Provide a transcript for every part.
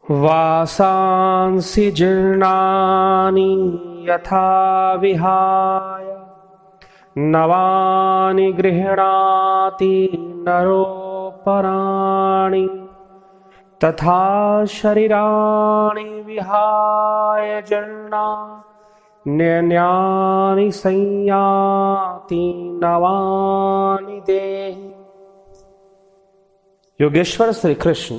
वासांसि जीर्णानि यथा विहाय नवानि गृह्णाति नरोपराणि तथा शरीराणि विहाय जीर्णान्यन्यानि संयाति नवानि देहि। योगेश्वर श्री कृष्ण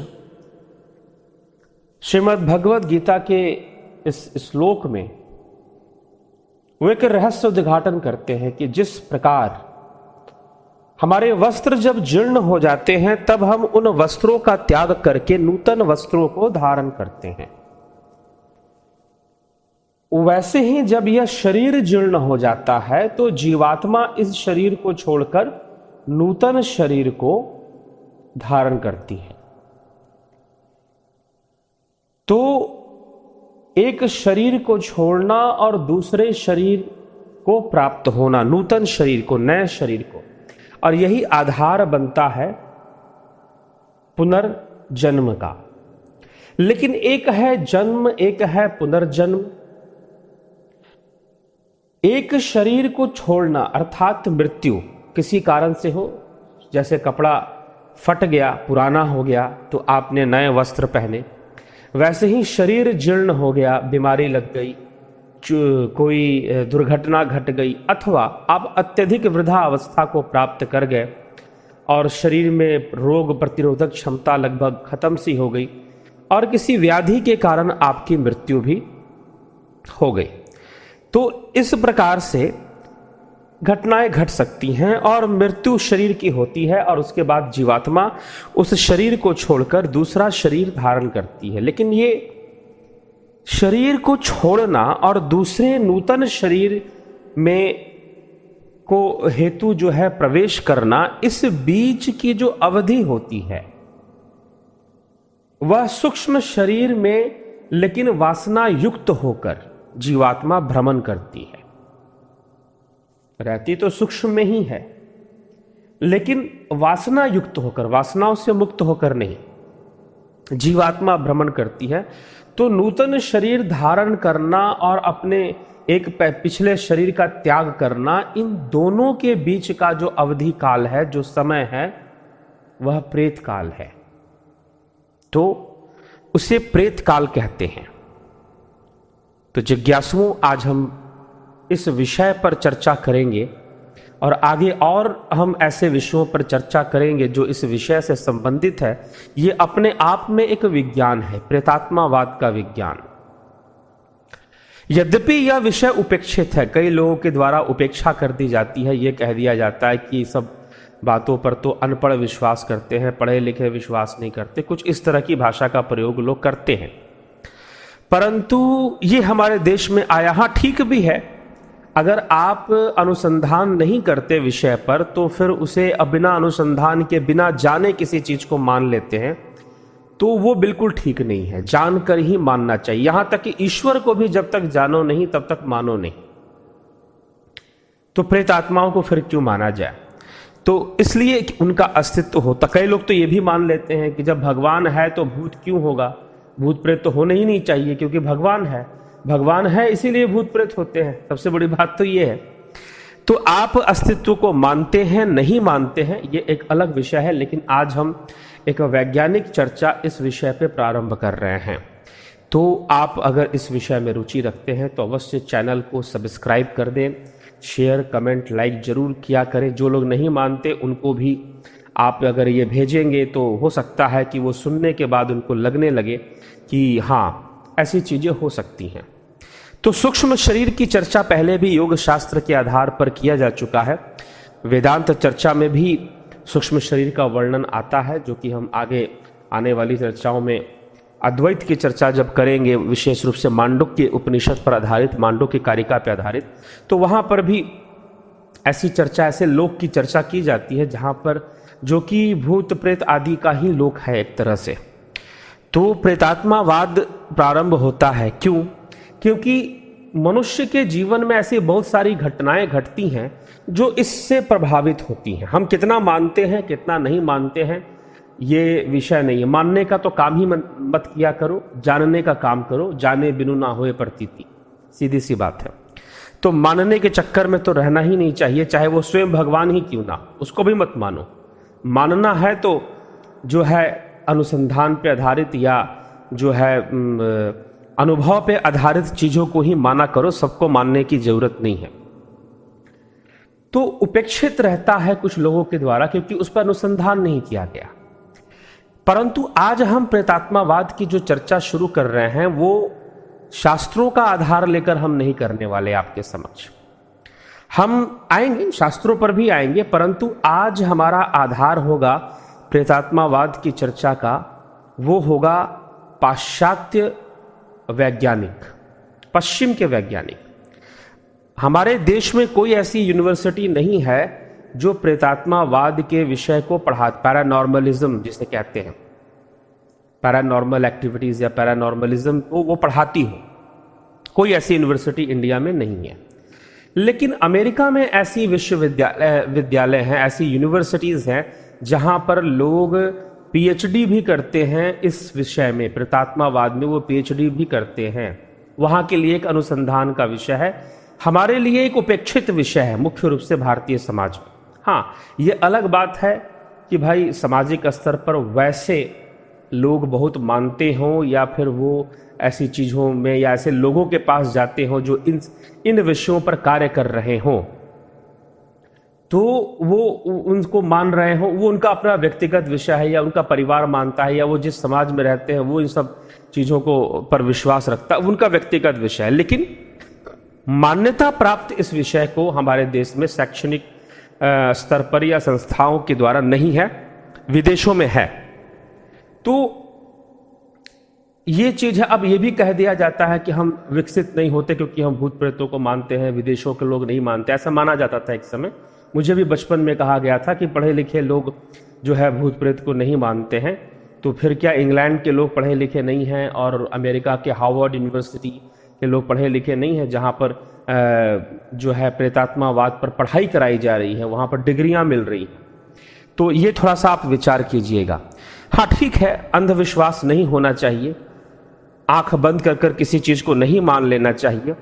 श्रीमद् भगवद गीता के इस श्लोक में वो एक रहस्य उद्घाटन करते हैं कि जिस प्रकार हमारे वस्त्र जब जीर्ण हो जाते हैं तब हम उन वस्त्रों का त्याग करके नूतन वस्त्रों को धारण करते हैं, वैसे ही जब यह शरीर जीर्ण हो जाता है तो जीवात्मा इस शरीर को छोड़कर नूतन शरीर को धारण करती है। तो एक शरीर को छोड़ना और दूसरे शरीर को प्राप्त होना, नूतन शरीर को, नए शरीर को, और यही आधार बनता है पुनर्जन्म का। लेकिन एक है जन्म, एक है पुनर्जन्म। एक शरीर को छोड़ना अर्थात मृत्यु किसी कारण से हो, जैसे कपड़ा फट गया, पुराना हो गया तो आपने नए वस्त्र पहने, वैसे ही शरीर जीर्ण हो गया, बीमारी लग गई, कोई दुर्घटना घट गई, अथवा आप अत्यधिक वृद्धा अवस्था को प्राप्त कर गए और शरीर में रोग प्रतिरोधक क्षमता लगभग खत्म सी हो गई और किसी व्याधि के कारण आपकी मृत्यु भी हो गई। तो इस प्रकार से घटनाएं घट सकती हैं और मृत्यु शरीर की होती है और उसके बाद जीवात्मा उस शरीर को छोड़कर दूसरा शरीर धारण करती है। लेकिन ये शरीर को छोड़ना और दूसरे नूतन शरीर में को हेतु जो है प्रवेश करना, इस बीच की जो अवधि होती है वह सूक्ष्म शरीर में लेकिन वासना युक्त होकर जीवात्मा भ्रमण करती है। रहती तो सूक्ष्म में ही है लेकिन वासना युक्त होकर, वासनाओं से मुक्त होकर नहीं, जीवात्मा भ्रमण करती है। तो नूतन शरीर धारण करना और अपने एक पिछले शरीर का त्याग करना, इन दोनों के बीच का जो अवधि काल है, जो समय है, वह प्रेत काल है। तो उसे प्रेत काल कहते हैं। तो जिज्ञासुओं, आज हम इस विषय पर चर्चा करेंगे और आगे और हम ऐसे विषयों पर चर्चा करेंगे जो इस विषय से संबंधित है। ये अपने आप में एक विज्ञान है, प्रेतात्मावाद का विज्ञान। यद्यपि यह विषय उपेक्षित है, कई लोगों के द्वारा उपेक्षा कर दी जाती है, ये कह दिया जाता है कि सब बातों पर तो अनपढ़ विश्वास करते हैं, पढ़े लिखे विश्वास नहीं करते, कुछ इस तरह की भाषा का प्रयोग लोग करते हैं। परंतु ये हमारे देश में आया, हाँ ठीक भी है। अगर आप अनुसंधान नहीं करते विषय पर तो फिर उसे बिना अनुसंधान के, बिना जाने किसी चीज को मान लेते हैं, तो वो बिल्कुल ठीक नहीं है। जानकर ही मानना चाहिए। यहां तक कि ईश्वर को भी जब तक जानो नहीं तब तक मानो नहीं। तो प्रेत आत्माओं को फिर क्यों माना जाए? तो इसलिए उनका अस्तित्व होता। कई लोग तो ये भी मान लेते हैं कि जब भगवान है तो भूत क्यों होगा, भूत प्रेत तो होने ही नहीं चाहिए क्योंकि भगवान है, भगवान है इसीलिए भूत प्रेत होते हैं। सबसे बड़ी बात तो ये है। तो आप अस्तित्व को मानते हैं, नहीं मानते हैं, ये एक अलग विषय है। लेकिन आज हम एक वैज्ञानिक चर्चा इस विषय पे प्रारंभ कर रहे हैं। तो आप अगर इस विषय में रुचि रखते हैं तो अवश्य चैनल को सब्सक्राइब कर दें, शेयर, कमेंट, लाइक जरूर किया करें। जो लोग नहीं मानते उनको भी आप अगर ये भेजेंगे तो हो सकता है कि वो सुनने के बाद उनको लगने लगे कि हाँ, ऐसी चीजें हो सकती हैं। तो सूक्ष्म शरीर की चर्चा पहले भी योग शास्त्र के आधार पर किया जा चुका है। वेदांत चर्चा में भी सूक्ष्म शरीर का वर्णन आता है, जो कि हम आगे आने वाली चर्चाओं में अद्वैत की चर्चा जब करेंगे, विशेष रूप से मांडुक्य उपनिषद पर आधारित, मांडुक्य कारिका पर आधारित, तो वहां पर भी ऐसी चर्चा, ऐसे लोक की चर्चा की जाती है जहां पर जो कि भूत प्रेत आदि का ही लोक है एक तरह से। तो प्रेतात्मावाद प्रारंभ होता है। क्यों? क्योंकि मनुष्य के जीवन में ऐसी बहुत सारी घटनाएं घटती हैं जो इससे प्रभावित होती हैं। हम कितना मानते हैं, कितना नहीं मानते हैं, ये विषय नहीं है। मानने का तो काम ही मत किया करो, जानने का काम करो, जाने बिनु ना होए प्रतीति, सीधी सी बात है। तो मानने के चक्कर में तो रहना ही नहीं चाहिए, चाहे वो स्वयं भगवान ही क्यों ना, उसको भी मत मानो। मानना है तो जो है अनुसंधान पे आधारित या जो है अनुभव पे आधारित चीजों को ही माना करो, सबको मानने की जरूरत नहीं है। तो उपेक्षित रहता है कुछ लोगों के द्वारा क्योंकि उस पर अनुसंधान नहीं किया गया। परंतु आज हम प्रेतात्मावाद की जो चर्चा शुरू कर रहे हैं वो शास्त्रों का आधार लेकर हम नहीं करने वाले आपके समक्ष। हम आएंगे, शास्त्रों पर भी आएंगे, परंतु आज हमारा आधार होगा प्रेतात्मावाद की चर्चा का, वो होगा पाश्चात्य वैज्ञानिक, पश्चिम के वैज्ञानिक। हमारे देश में कोई ऐसी यूनिवर्सिटी नहीं है जो प्रेतात्मावाद के विषय को पढ़ा, पैरानॉर्मलिज्म जिसे कहते हैं, पैरानॉर्मल एक्टिविटीज या पैरानॉर्मलिज्म को वो पढ़ाती हो। कोई ऐसी यूनिवर्सिटी इंडिया में नहीं है। लेकिन अमेरिका में ऐसी विश्वविद्यालय हैं, ऐसी यूनिवर्सिटीज हैं जहां पर लोग पीएचडी भी करते हैं इस विषय में, प्रेतात्मावाद में वो पीएचडी भी करते हैं। वहां के लिए एक अनुसंधान का विषय है, हमारे लिए एक उपेक्षित विषय है मुख्य रूप से भारतीय समाज में। हाँ, ये अलग बात है कि भाई सामाजिक स्तर पर वैसे लोग बहुत मानते हों या फिर वो ऐसी चीज़ों में या ऐसे लोगों के पास जाते हों जो इन विषयों पर कार्य कर रहे हों, तो वो उनको मान रहे हों, वो उनका अपना व्यक्तिगत विषय है या उनका परिवार मानता है या वो जिस समाज में रहते हैं वो इन सब चीज़ों को पर विश्वास रखता है, उनका व्यक्तिगत विषय है। लेकिन मान्यता प्राप्त इस विषय को हमारे देश में शैक्षणिक स्तर पर या संस्थाओं के द्वारा नहीं है, विदेशों में है। तो ये चीज है। अब ये भी कह दिया जाता है कि हम विकसित नहीं होते क्योंकि हम भूत प्रेतों को मानते हैं, विदेशों के लोग नहीं मानते, ऐसा माना जाता था एक समय। मुझे भी बचपन में कहा गया था कि पढ़े लिखे लोग जो है भूत प्रेत को नहीं मानते हैं, तो फिर क्या इंग्लैंड के लोग पढ़े लिखे नहीं हैं और अमेरिका के हार्वर्ड यूनिवर्सिटी के लोग पढ़े लिखे नहीं हैं जहाँ पर जो है प्रेतात्मावाद पर पढ़ाई कराई जा रही है, वहाँ पर डिग्रियाँ मिल रही हैं। तो ये थोड़ा सा आप विचार कीजिएगा। हाँ ठीक है, अंधविश्वास नहीं होना चाहिए, आंख बंद कर कर किसी चीज को नहीं मान लेना चाहिए,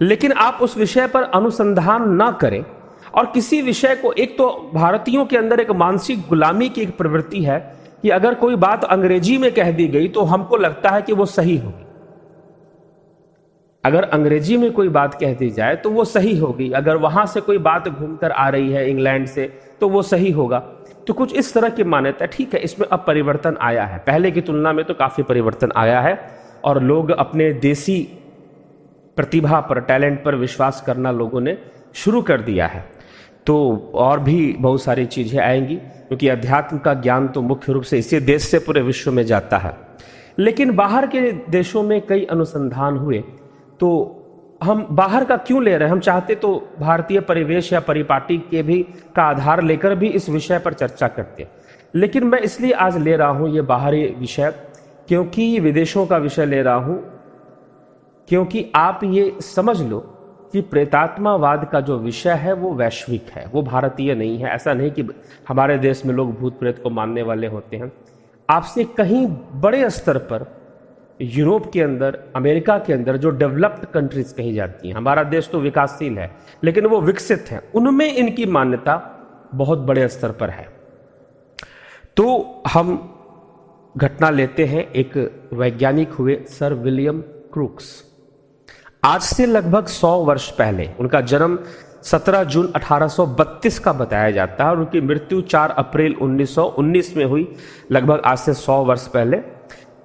लेकिन आप उस विषय पर अनुसंधान ना करें। और किसी विषय को, एक तो भारतीयों के अंदर एक मानसिक गुलामी की एक प्रवृत्ति है कि अगर कोई बात अंग्रेजी में कह दी गई तो हमको लगता है कि वो सही होगी। अगर अंग्रेजी में कोई बात कह दी जाए तो वो सही होगी, अगर वहां से कोई बात घूमकर आ रही है इंग्लैंड से तो वो सही होगा। तो कुछ इस तरह की मान्यता, ठीक है, इसमें अब परिवर्तन आया है, पहले की तुलना में तो काफी परिवर्तन आया है और लोग अपने देसी प्रतिभा पर, टैलेंट पर विश्वास करना लोगों ने शुरू कर दिया है। तो और भी बहुत सारी चीजें आएंगी क्योंकि अध्यात्म का ज्ञान तो मुख्य रूप से इसी देश से पूरे विश्व में जाता है। लेकिन बाहर के देशों में कई अनुसंधान हुए, तो हम बाहर का क्यों ले रहे हैं? हम चाहते तो भारतीय परिवेश या परिपाटी के भी का आधार लेकर भी इस विषय पर चर्चा करते हैं, लेकिन मैं इसलिए आज ले रहा हूं ये बाहरी विषय, क्योंकि विदेशों का विषय ले रहा हूं, क्योंकि आप ये समझ लो कि प्रेतात्मावाद का जो विषय है वो वैश्विक है, वो भारतीय नहीं है। ऐसा नहीं कि हमारे देश में लोग भूत प्रेत को मानने वाले होते हैं। आपसे कहीं बड़े स्तर पर यूरोप के अंदर, अमेरिका के अंदर जो डेवलप्ड कंट्रीज कही जाती हैं, हमारा देश तो विकासशील है लेकिन वो विकसित है, उनमें इनकी मान्यता बहुत बड़े स्तर पर है। तो हम घटना लेते हैं, एक वैज्ञानिक हुए सर विलियम क्रूक्स। आज से लगभग 100 वर्ष पहले, उनका जन्म 17 जून 1832 का बताया जाता है और उनकी मृत्यु 4 अप्रैल 1919 में हुई, लगभग आज से 100 वर्ष पहले।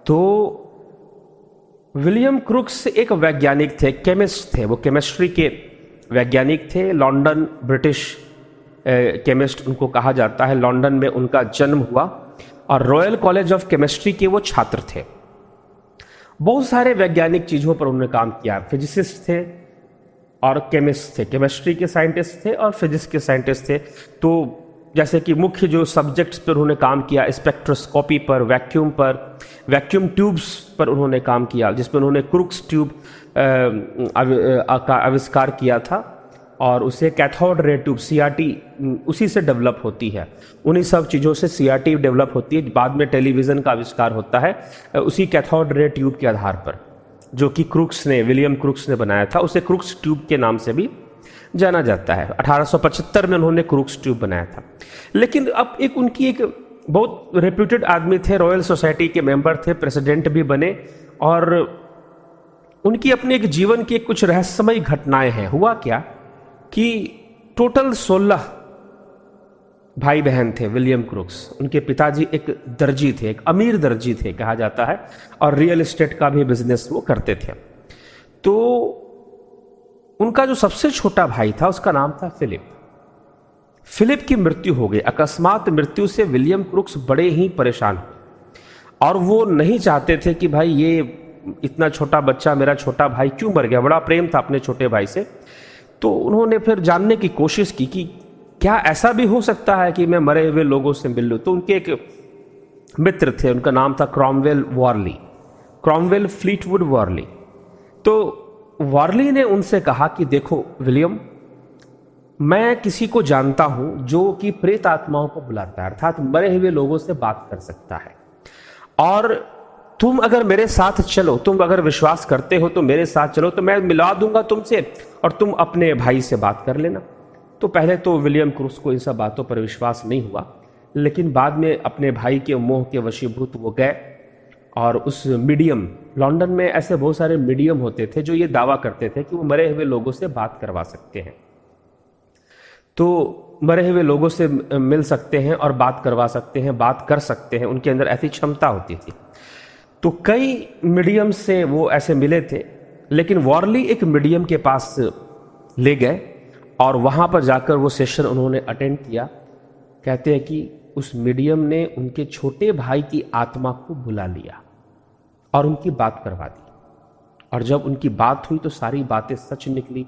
तो विलियम क्रूक्स एक वैज्ञानिक थे, केमिस्ट थे, वो केमिस्ट्री के वैज्ञानिक थे। लंदन, ब्रिटिश केमिस्ट उनको कहा जाता है। लंदन में उनका जन्म हुआ और रॉयल कॉलेज ऑफ केमिस्ट्री के वो छात्र थे। बहुत सारे वैज्ञानिक चीज़ों पर उन्होंने काम किया। फिजिसिस्ट थे और केमिस्ट थे, केमिस्ट्री के साइंटिस्ट थे और फिजिक्स के साइंटिस्ट थे। तो जैसे कि मुख्य जो सब्जेक्ट्स पर उन्होंने काम किया, स्पेक्ट्रोस्कोपी पर, वैक्यूम ट्यूब्स पर उन्होंने काम किया, जिसमें उन्होंने क्रूक्स ट्यूब का आविष्कार किया था। और उसे कैथोड रे ट्यूब सीआरटी उसी से डेवलप होती है। उन्हीं सब चीज़ों से सीआरटी डेवलप होती है। बाद में टेलीविज़न का आविष्कार होता है उसी कैथोड रे ट्यूब के आधार पर, जो कि क्रूक्स ने, विलियम क्रूक्स ने बनाया था। उसे क्रूक्स ट्यूब के नाम से भी जाना जाता है। 1875 में उन्होंने क्रूक्स ट्यूब बनाया था। लेकिन अब उनकी एक बहुत रेप्यूटेड आदमी थे, रॉयल सोसाइटी के मेंबर थे, प्रेसिडेंट भी बने, और उनकी अपने एक जीवन की कुछ रहस्यमयी घटनाएं हैं। हुआ क्या कि टोटल 16 भाई बहन थे विलियम क्रूक्स। उनके पिताजी एक दर्जी थे, एक अमीर दर्जी थे कहा जाता है, और रियल एस्टेट का भी बिजनेस वो करते थे। तो उनका जो सबसे छोटा भाई था उसका नाम था फिलिप। फिलिप की मृत्यु हो गई। अकस्मात मृत्यु से विलियम क्रूक्स बड़े ही परेशान हुए, और वो नहीं चाहते थे कि भाई ये इतना छोटा बच्चा, मेरा छोटा भाई क्यों मर गया। बड़ा प्रेम था अपने छोटे भाई से। तो उन्होंने फिर जानने की कोशिश की कि क्या ऐसा भी हो सकता है कि मैं मरे हुए लोगों से मिल लूं। तो उनके एक मित्र थे, उनका नाम था Cromwell Warli, Cromwell Fleetwood Warli. तो वॉरली ने उनसे कहा कि देखो विलियम, मैं किसी को जानता हूं जो कि प्रेत आत्माओं को बुलाता है, अर्थात मरे हुए लोगों से बात कर सकता है, और तुम अगर मेरे साथ चलो, तुम अगर विश्वास करते हो तो मेरे साथ चलो, तो मैं मिला दूंगा तुमसे और तुम अपने भाई से बात कर लेना। तो पहले तो विलियम क्रूक्स को इन सब बातों पर विश्वास नहीं हुआ, लेकिन बाद में अपने भाई के मोह के वशीभूत वो गए, और उस मीडियम, लंदन में ऐसे बहुत सारे मीडियम होते थे जो ये दावा करते थे कि वो मरे हुए लोगों से बात करवा सकते हैं। तो मरे हुए लोगों से मिल सकते हैं और बात करवा सकते हैं, बात कर सकते हैं, उनके अंदर ऐसी क्षमता होती थी। तो कई मीडियम से वो ऐसे मिले थे, लेकिन वॉरली एक मीडियम के पास ले गए और वहाँ पर जाकर वो सेशन उन्होंने अटेंड किया। कहते हैं कि उस मीडियम ने उनके छोटे भाई की आत्मा को बुला लिया और उनकी बात करवा दी, और जब उनकी बात हुई तो सारी बातें सच निकली।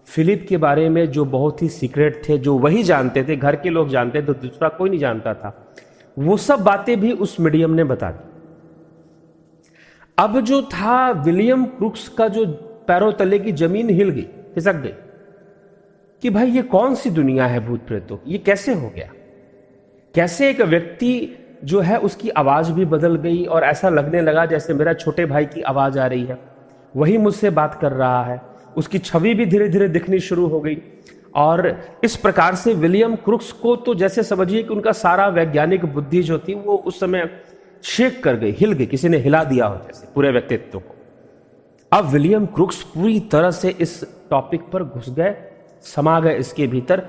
फिलिप के बारे में जो बहुत ही सीक्रेट थे, जो वही जानते थे, घर के लोग जानते थे, तो दूसरा कोई नहीं जानता था, वो सब बातें भी उस मीडियम ने बता दी। अब जो था विलियम क्रूक्स का जो पैरों तले की जमीन हिल गई, खिसक गई कि भाई ये कौन सी दुनिया है भूत प्रेतों, ये कैसे हो गया। कैसे एक व्यक्ति जो है उसकी आवाज भी बदल गई और ऐसा लगने लगा जैसे मेरा छोटे भाई की आवाज आ रही है, वही मुझसे बात कर रहा है। उसकी छवि भी धीरे धीरे दिखनी शुरू हो गई, और इस प्रकार से विलियम क्रूक्स को तो जैसे समझिए कि उनका सारा वैज्ञानिक बुद्धि जो थी वो उस समय शेक कर गई, हिल गई, किसी ने हिला दिया हो जैसे पूरे व्यक्तित्व को। अब विलियम क्रूक्स पूरी तरह से इस टॉपिक पर घुस गए, समा गए इसके भीतर,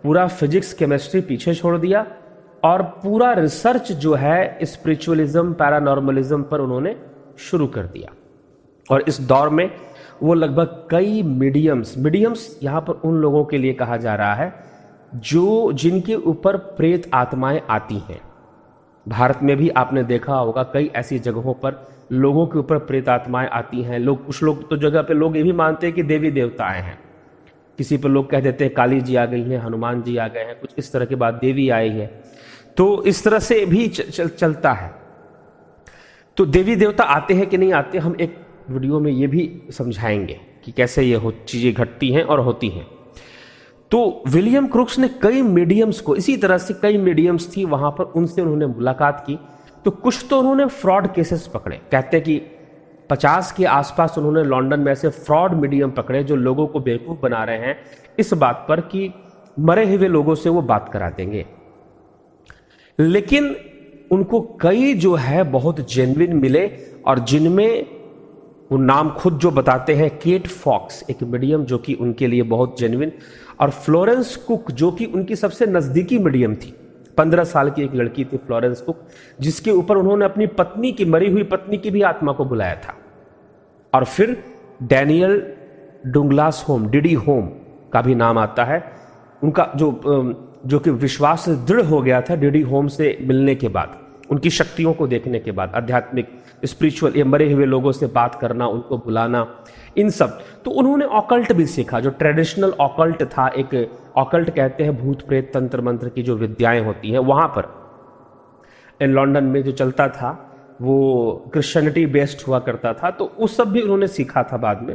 पूरा फिजिक्स केमिस्ट्री पीछे छोड़ दिया और पूरा रिसर्च जो है स्पिरिचुअलिज्म, पैरानॉर्मलिज्म पर उन्होंने शुरू कर दिया। और इस दौर में वो लगभग कई मीडियम्स यहाँ पर उन लोगों के लिए कहा जा रहा है जो जिनके ऊपर प्रेत आत्माएं आती हैं। भारत में भी आपने देखा होगा कई ऐसी जगहों पर लोगों के ऊपर प्रेत आत्माएं आती हैं। लोग, कुछ लोग तो जगह पे लोग ये भी मानते हैं कि देवी देवता आए हैं, किसी पर लोग कह देते हैं काली जी आ गई हैं, हनुमान जी आ गए हैं, कुछ इस तरह के बाद देवी आई है। तो इस तरह से भी चलता है। तो देवी देवता आते हैं कि नहीं आते, हम एक वीडियो में ये भी समझाएंगे कि कैसे ये चीजें घटती हैं और होती हैं। तो विलियम क्रूक्स ने कई मीडियम्स को, इसी तरह से कई मीडियम्स थी वहां पर, उनसे उन्होंने मुलाकात की। तो कुछ तो उन्होंने फ्रॉड केसेस पकड़े। कहते हैं कि 50 के आसपास उन्होंने लंदन में ऐसे फ्रॉड मीडियम पकड़े जो लोगों को बेवकूफ बना रहे हैं इस बात पर कि मरे हुए लोगों से वो बात करा देंगे। लेकिन उनको कई जो है बहुत जेन्युइन मिले, और जिनमें वो नाम खुद जो बताते हैं, केट फॉक्स एक मीडियम जो कि उनके लिए बहुत जेन्युइन, और फ्लोरेंस कुक जो कि उनकी सबसे नजदीकी मीडियम थी। 15 साल की एक लड़की थी फ्लोरेंस कुक, जिसके ऊपर उन्होंने अपनी पत्नी की, मरी हुई पत्नी की भी आत्मा को बुलाया था। और फिर डैनियल डुंगलास होम, डीडी होम का भी नाम आता है। उनका जो कि विश्वास दृढ़ हो गया था डीडी होम से मिलने के बाद, उनकी शक्तियों को देखने के बाद, आध्यात्मिक, स्पिरिचुअल, ये मरे हुए लोगों से बात करना, उनको बुलाना, इन सब। तो उन्होंने ऑकल्ट भी सीखा, जो ट्रेडिशनल ऑकल्ट था। एक ऑकल्ट कहते हैं भूत प्रेत तंत्र मंत्र की जो विद्याएं होती हैं, वहां पर लंदन में जो चलता था वो क्रिश्चियनिटी बेस्ड हुआ करता था। तो उस सब भी उन्होंने सीखा था बाद में।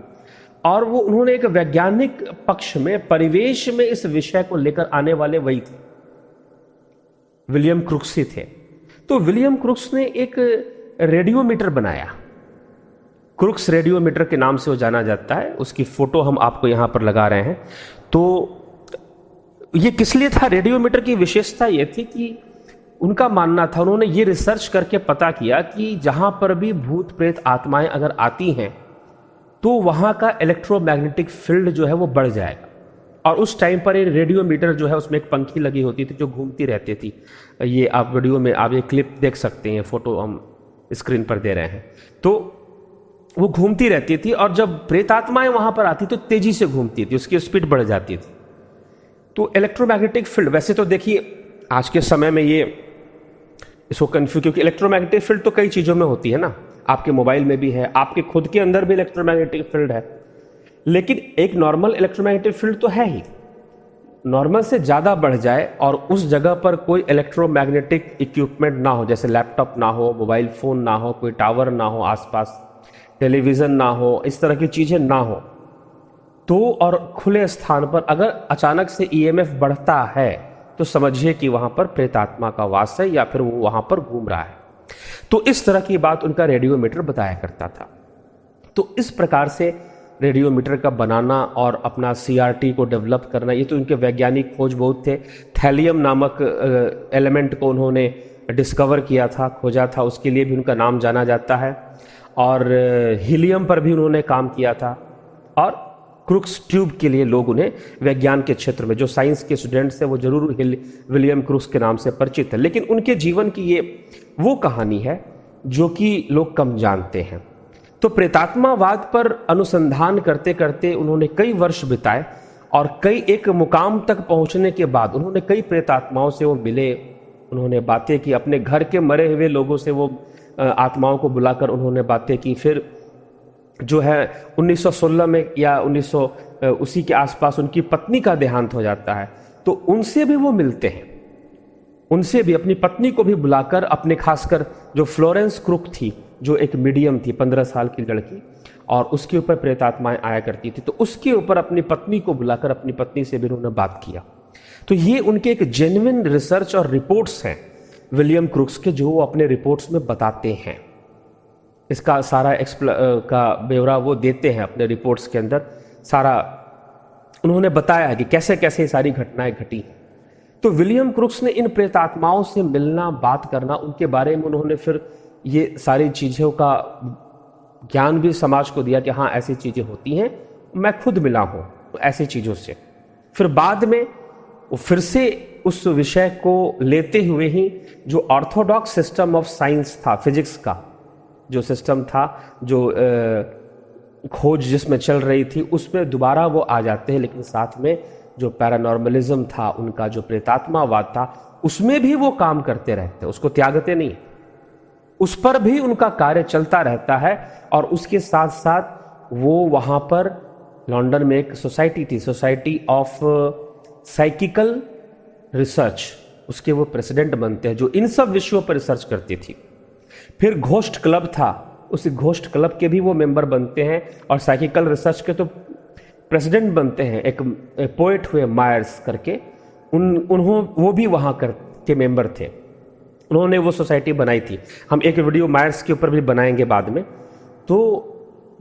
और वो उन्होंने एक वैज्ञानिक पक्ष में, परिवेश में इस विषय को लेकर आने वाले वही थे, विलियम क्रुक्स ही थे। तो विलियम क्रुक्स ने एक रेडियोमीटर बनाया, क्रुक्स रेडियोमीटर के नाम से वो जाना जाता है। उसकी फोटो हम आपको यहां पर लगा रहे हैं। तो ये किस लिए था? रेडियोमीटर की विशेषता ये थी कि उनका मानना था, उन्होंने ये रिसर्च करके पता किया कि जहां पर भी भूत प्रेत आत्माएं अगर आती हैं तो वहां का इलेक्ट्रोमैग्नेटिक फील्ड जो है वो बढ़ जाएगा। और उस टाइम पर ये रेडियोमीटर जो है उसमें एक पंखी लगी होती थी जो घूमती रहती थी। ये आप वीडियो में आप ये क्लिप देख सकते हैं, फोटो हम स्क्रीन पर दे रहे हैं। तो वो घूमती रहती थी और जब प्रेत आत्माएं वहां पर आती तो तेजी से घूमती थी, उसकी स्पीड बढ़ जाती थी। तो इलेक्ट्रोमैग्नेटिक फील्ड, वैसे तो देखिए आज के समय में ये इसको कंफ्यूज, क्योंकि इलेक्ट्रोमैग्नेटिक फील्ड तो कई चीजों में होती है ना, आपके मोबाइल में भी है, आपके खुद के अंदर भी इलेक्ट्रोमैग्नेटिक फील्ड है। लेकिन एक नॉर्मल इलेक्ट्रोमैग्नेटिक फील्ड तो है ही, नॉर्मल से ज़्यादा बढ़ जाए और उस जगह पर कोई इलेक्ट्रोमैग्नेटिक इक्विपमेंट ना हो, जैसे लैपटॉप ना हो, मोबाइल फ़ोन ना हो, कोई टावर ना हो आसपास, टेलीविज़न ना हो, इस तरह की चीज़ें ना हो, तो और खुले स्थान पर अगर अचानक से ईएमएफ बढ़ता है तो समझिए कि वहाँ पर प्रेतात्मा का वास है या फिर वो वहाँ पर घूम रहा है। तो इस तरह की बात उनका रेडियोमीटर बताया करता था। तो इस प्रकार से रेडियोमीटर का बनाना और अपना सीआरटी को डेवलप करना, ये तो उनके वैज्ञानिक खोज बहुत थे। थैलियम नामक एलिमेंट को उन्होंने डिस्कवर किया था, खोजा था, उसके लिए भी उनका नाम जाना जाता है। और हीलियम पर भी उन्होंने काम किया था। और क्रुक्स ट्यूब के लिए लोग उन्हें विज्ञान के क्षेत्र में, जो साइंस के स्टूडेंट्स हैं वो जरूर विलियम क्रुक्स के नाम से परिचित है। लेकिन उनके जीवन की ये वो कहानी है जो कि लोग कम जानते हैं। तो प्रेतात्मावाद पर अनुसंधान करते करते उन्होंने कई वर्ष बिताए और कई एक मुकाम तक पहुंचने के बाद उन्होंने कई प्रेतात्माओं से वो मिले, उन्होंने बातें की, अपने घर के मरे हुए लोगों से वो आत्माओं को बुलाकर उन्होंने बातें की। फिर जो है 1916 में या 1900 उसी के आसपास उनकी पत्नी का देहांत हो जाता है, तो उनसे भी वो मिलते हैं, उनसे भी अपनी पत्नी को भी बुलाकर, अपने खासकर जो फ्लोरेंस क्रुक थी, जो एक मीडियम थी, 15 साल की लड़की, और उसके ऊपर प्रेतात्माएं आया करती थी, तो उसके ऊपर अपनी पत्नी को बुलाकर अपनी पत्नी से भी उन्होंने बात किया। तो ये उनके एक जेन्युइन रिसर्च और रिपोर्ट्स हैं विलियम क्रुक्स के, जो वो अपने रिपोर्ट्स में बताते हैं। इसका सारा का ब्यौरा वो देते हैं अपने रिपोर्ट्स के अंदर, सारा उन्होंने बताया है कि कैसे कैसे ये सारी घटनाएं घटी। तो विलियम क्रुक्स ने इन प्रेतात्माओं से मिलना, बात करना, उनके बारे में उन्होंने फिर ये सारी चीज़ों का ज्ञान भी समाज को दिया कि हाँ ऐसी चीज़ें होती हैं, मैं खुद मिला हूँ तो ऐसी चीज़ों से। फिर बाद में वो फिर से उस विषय को लेते हुए ही जो ऑर्थोडॉक्स सिस्टम ऑफ साइंस था, फिजिक्स का जो सिस्टम था, जो खोज जिसमें चल रही थी, उसमें दोबारा वो आ जाते हैं। लेकिन साथ में जो पैरानॉर्मलिज्म था, उनका जो प्रेतात्मावाद था, उसमें भी वो काम करते रहते, उसको त्यागते नहीं, उस पर भी उनका कार्य चलता रहता है। और उसके साथ साथ वो वहाँ पर लंदन में एक सोसाइटी थी, सोसाइटी ऑफ साइकिकल रिसर्च, उसके वो प्रेसिडेंट बनते हैं, जो इन सब विषयों पर रिसर्च करती थी। फिर घोस्ट क्लब था, उस घोस्ट क्लब के भी वो मेंबर बनते हैं और साइकिकल रिसर्च के तो प्रेसिडेंट बनते हैं। एक पोएट हुए मायर्स करके, वो भी वहाँ के मेंबर थे, उन्होंने वो सोसाइटी बनाई थी। हम एक वीडियो मायर्स के ऊपर भी बनाएंगे बाद में। तो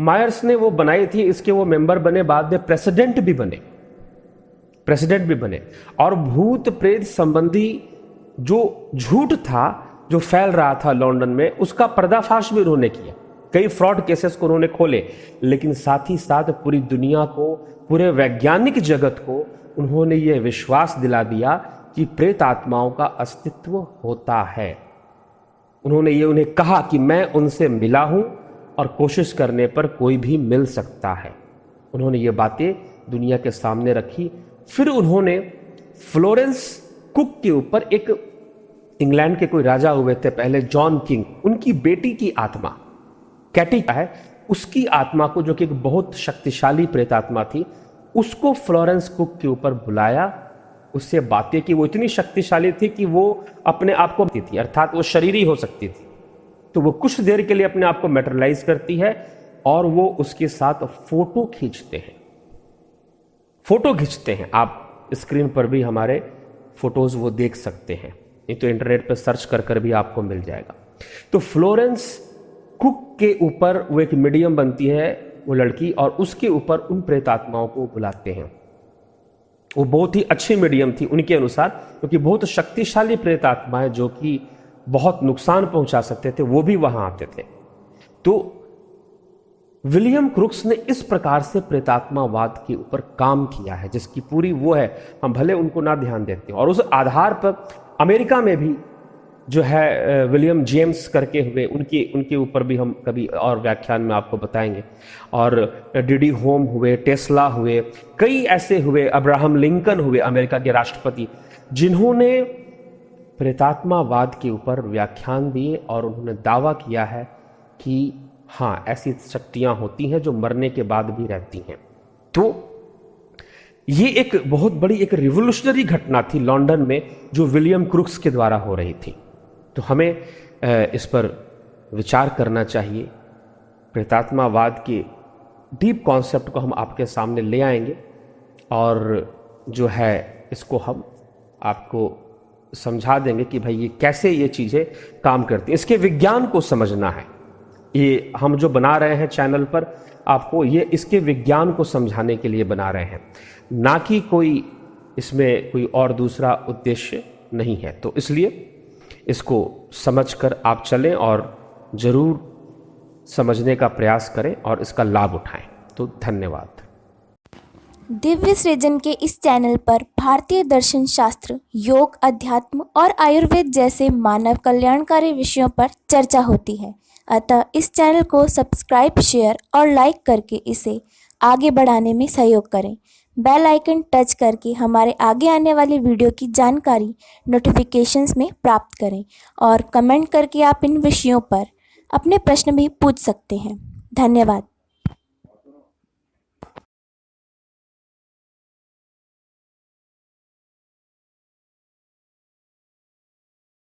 मायर्स ने वो बनाई थी, इसके वो मेंबर बने, बाद में प्रेसिडेंट भी बने। और भूत प्रेत संबंधी जो झूठ था जो फैल रहा था लंदन में, उसका पर्दाफाश भी उन्होंने किया, कई फ्रॉड केसेस को उन्होंने खोले। लेकिन साथ ही साथ पूरी दुनिया को, पूरे वैज्ञानिक जगत को उन्होंने ये विश्वास दिला दिया कि प्रेत आत्माओं का अस्तित्व होता है। उन्होंने उन्हें कहा कि मैं उनसे मिला हूं और कोशिश करने पर कोई भी मिल सकता है। उन्होंने ये बातें दुनिया के सामने रखी। फिर उन्होंने फ्लोरेंस कुक के ऊपर, एक इंग्लैंड के कोई राजा हुए थे पहले, जॉन किंग, उनकी बेटी की आत्मा कैटी है, उसकी आत्मा को, जो कि एक बहुत शक्तिशाली प्रेतात्मा थी, उसको फ्लोरेंस कुक के ऊपर बुलाया, उससे बातें की। वो इतनी शक्तिशाली थी कि वो अपने आप को थी, अर्थात वो शरीरी हो सकती थी। तो वो कुछ देर के लिए अपने आप को मैटरलाइज करती है, और वो उसके साथ फोटो खींचते हैं। फोटो खींचते हैं, आप स्क्रीन पर भी हमारे फोटोज वो देख सकते हैं, नहीं तो इंटरनेट पर सर्च कर भी आपको मिल जाएगा। तो फ्लोरेंस कुक के ऊपर वो एक मीडियम बनती है वो लड़की, और उसके ऊपर उन प्रेतात्माओं को बुलाते हैं। वो बहुत ही अच्छी मीडियम थी उनके अनुसार, क्योंकि बहुत शक्तिशाली प्रेतात्माएं जो कि बहुत नुकसान पहुंचा सकते थे वो भी वहां आते थे। तो विलियम क्रुक्स ने इस प्रकार से प्रेतात्मावाद के ऊपर काम किया है, जिसकी पूरी वो है, हम भले उनको ना ध्यान देते हैं। और उस आधार पर अमेरिका में भी जो है विलियम जेम्स करके हुए, उनके ऊपर भी हम कभी और व्याख्यान में आपको बताएंगे। और डीडी होम हुए, टेस्ला हुए, कई ऐसे हुए, अब्राहम लिंकन हुए अमेरिका के राष्ट्रपति, जिन्होंने प्रेतात्मावाद के ऊपर व्याख्यान दिए और उन्होंने दावा किया है कि हाँ, ऐसी शक्तियां होती हैं जो मरने के बाद भी रहती हैं। तो ये एक बहुत बड़ी एक रिवोल्यूशनरी घटना थी लंदन में, जो विलियम क्रुक्स के द्वारा हो रही थी। तो हमें इस पर विचार करना चाहिए। प्रेतात्मावाद के डीप कॉन्सेप्ट को हम आपके सामने ले आएंगे, और जो है इसको हम आपको समझा देंगे कि भाई ये कैसे ये चीज़ें काम करती हैं। इसके विज्ञान को समझना है। ये हम जो बना रहे हैं चैनल पर, आपको ये इसके विज्ञान को समझाने के लिए बना रहे हैं, ना कि कोई इसमें कोई और दूसरा उद्देश्य नहीं है। तो इसलिए इसको समझकर आप चलें और ज़रूर समझने का प्रयास करें और इसका लाभ उठाएं। तो धन्यवाद। दिव्य सृजन के इस चैनल पर भारतीय दर्शन शास्त्र, योग, अध्यात्म और आयुर्वेद जैसे मानव कल्याणकारी विषयों पर चर्चा होती है। अतः इस चैनल को सब्सक्राइब, शेयर और लाइक करके इसे आगे बढ़ाने में सहयोग करें। बेल आइकन टच करके हमारे आगे आने वाली वीडियो की जानकारी नोटिफिकेशंस में प्राप्त करें, और कमेंट करके आप इन विषयों पर अपने प्रश्न भी पूछ सकते हैं। धन्यवाद।